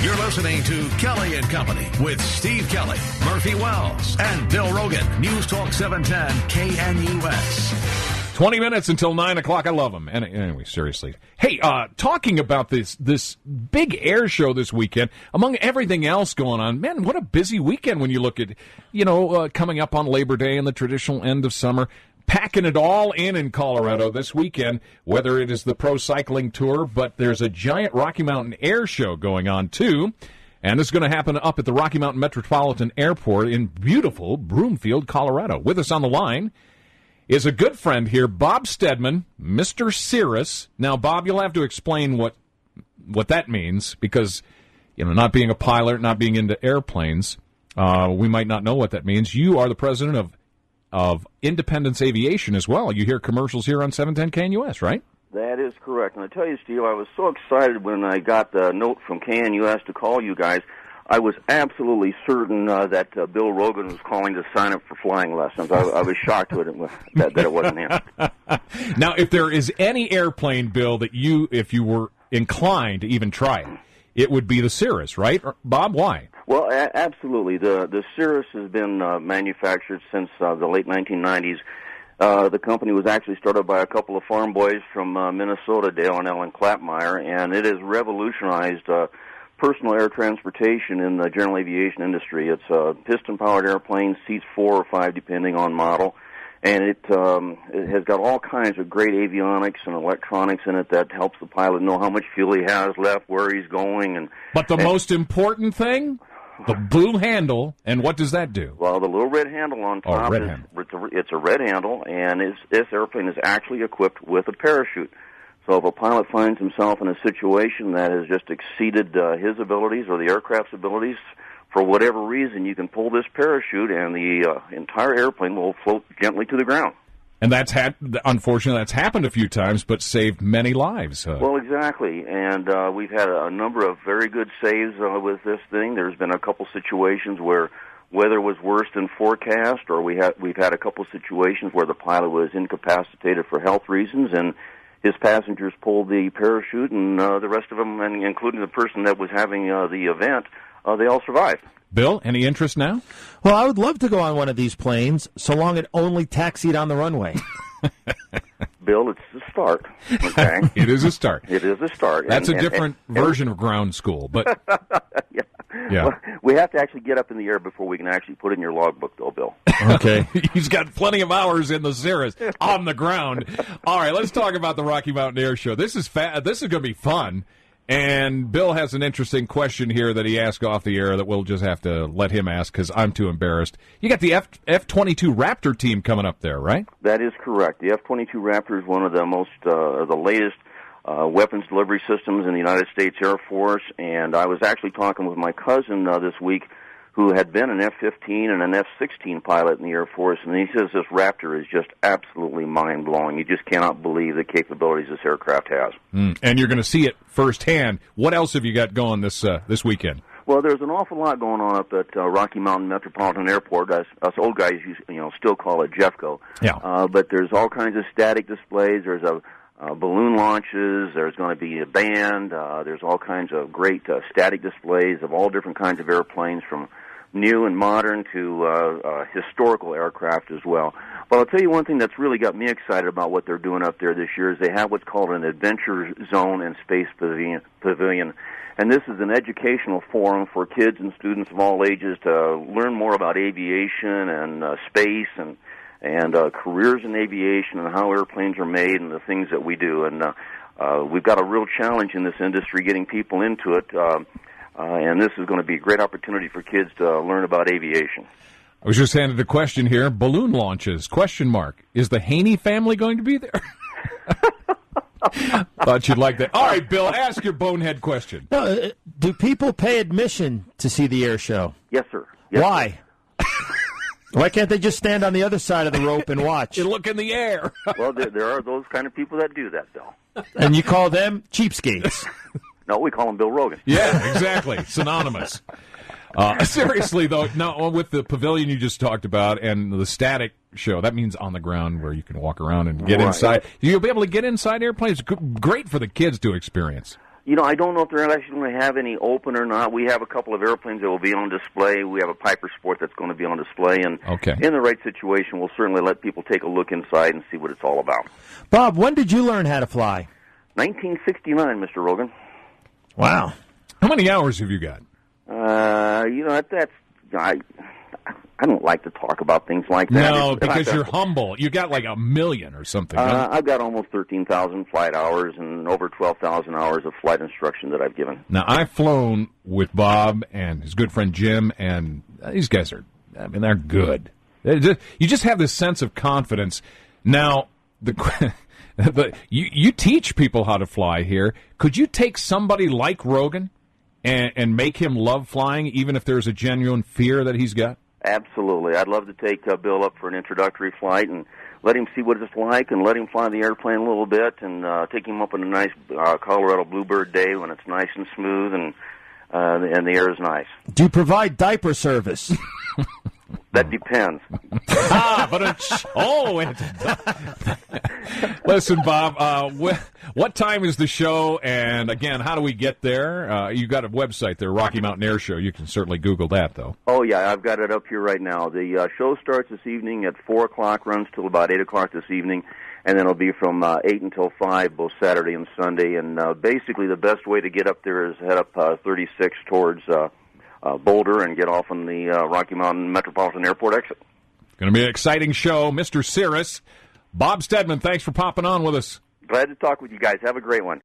You're listening to Kelly and Company with Steve Kelley, Murphy Wells, and Bill Rogan. News Talk 710 KNUS. 20 minutes until 9 o'clock. I love them. And anyway, seriously. Hey, talking about this big air show this weekend, among everything else going on, man, what a busy weekend when you look at, coming up on Labor Day and the traditional end of summer. Packing it all in Colorado this weekend, whether it is the Pro Cycling Tour, but there's a giant Rocky Mountain Air Show going on, too. And it's going to happen up at the Rocky Mountain Metropolitan Airport in beautiful Broomfield, Colorado. With us on the line is a good friend here, Bob Stedman, Mr. Cirrus. Now, Bob, you'll have to explain what that means, because, not being a pilot, not being into airplanes, we might not know what that means. You are the president of Independence Aviation as well. You hear commercials here on 710 KNUS, right? That is correct. And I tell you, Steve, I was so excited when I got the note from KNUS to call you guys. I was absolutely certain that Bill Rogan was calling to sign up for flying lessons. I was shocked that it wasn't him. Now, if there is any airplane, Bill, that if you were inclined to even try it would be the Cirrus, right? Bob, why? Well, absolutely. The Cirrus has been manufactured since the late 1990s. The company was actually started by a couple of farm boys from Minnesota, Dale and Ellen Clapmeyer, and it has revolutionized personal air transportation in the general aviation industry. It's a piston-powered airplane, seats 4 or 5 depending on model, and it has got all kinds of great avionics and electronics in it that helps the pilot know how much fuel he has left, where he's going. But the most important thing? The blue handle, and what does that do? Well, the little red handle on top, it's a red handle, and this airplane is actually equipped with a parachute. So if a pilot finds himself in a situation that has just exceeded his abilities or the aircraft's abilities, for whatever reason, you can pull this parachute, and the entire airplane will float gently to the ground. And unfortunately, that's happened a few times, but saved many lives. Well, exactly. And we've had a number of very good saves with this thing. There's been a couple situations where weather was worse than forecast, or we've had a couple situations where the pilot was incapacitated for health reasons, and his passengers pulled the parachute, and the rest of them, and including the person that was having the event, they all survived. Bill, any interest now? Well, I would love to go on one of these planes, so long it only taxied on the runway. Bill, it's the start. Okay? It is a start. It is a start. That's a different version of ground school, but yeah. Well, we have to actually get up in the air before we can actually put it in your logbook, though, Bill. Okay. He's got plenty of hours in the Cirrus on the ground. All right, let's talk about the Rocky Mountain Air Show. This is going to be fun. And Bill has an interesting question here that he asked off the air that we'll just have to let him ask because I'm too embarrassed. You got the F-22 Raptor team coming up there, right? That is correct. The F-22 Raptor is one of the most, the latest weapons delivery systems in the United States Air Force. And I was actually talking with my cousin this week who had been an F-15 and an F-16 pilot in the Air Force, and he says this Raptor is just absolutely mind-blowing. You just cannot believe the capabilities this aircraft has. And you're going to see it firsthand. What else have you got going this weekend? Well, there's an awful lot going on up at Rocky Mountain Metropolitan Airport. Us old guys, still call it Jeffco. Yeah. But there's all kinds of static displays. There's balloon launches. There's going to be a band. There's all kinds of great static displays of all different kinds of airplanes, from new and modern to historical aircraft as well. But I'll tell you one thing that's really got me excited about what they're doing up there this year is they have what's called an Adventure Zone and Space Pavilion. And this is an educational forum for kids and students of all ages to learn more about aviation and space and careers in aviation and how airplanes are made and the things that we do. And we've got a real challenge in this industry getting people into it. And this is going to be a great opportunity for kids to learn about aviation. I was just handed a question here. Balloon launches, ? Is the Haney family going to be there? Thought you'd like that. All right, Bill, ask your bonehead question. No, do people pay admission to see the air show? Yes, sir. Yes, Why? Sir. Why can't they just stand on the other side of the rope and watch? And look in the air. Well, there are those kind of people that do that, Bill. And you call them cheapskates. No, we call him Bill Rogan. Yeah, exactly. Synonymous. Seriously, though, now with the pavilion you just talked about and the static show, that means on the ground where you can walk around and get inside. You'll be able to get inside airplanes. Great for the kids to experience. I don't know if they're actually going to have any open or not. We have a couple of airplanes that will be on display. We have a Piper Sport that's going to be on display. And in the right situation, we'll certainly let people take a look inside and see what it's all about. Bob, when did you learn how to fly? 1969, Mr. Rogan. Wow. How many hours have you got? I don't like to talk about things like that. No, because you're humble. You got like 1 million or something. Huh? I've got almost 13,000 flight hours and over 12,000 hours of flight instruction that I've given. Now, I've flown with Bob and his good friend Jim, and these guys are, they're good. You just have this sense of confidence. Now, you teach people how to fly here. Could you take somebody like Rogan and make him love flying, even if there's a genuine fear that he's got? Absolutely. I'd love to take Bill up for an introductory flight and let him see what it's like and let him fly the airplane a little bit and take him up on a nice Colorado Bluebird day when it's nice and smooth and the air is nice. Do you provide diaper service? That depends. Listen, Bob, what time is the show? And, again, how do we get there? You got a website there, Rocky Mountain Air Show. You can certainly Google that, though. Oh, yeah, I've got it up here right now. The show starts this evening at 4 o'clock, runs till about 8 o'clock this evening, and then it'll be from 8 until 5, both Saturday and Sunday. And basically the best way to get up there is head up 36 towards Boulder and get off on the Rocky Mountain Metropolitan Airport exit. Going to be an exciting show. Mr. Cirrus, Bob Stedman, thanks for popping on with us. Glad to talk with you guys. Have a great one.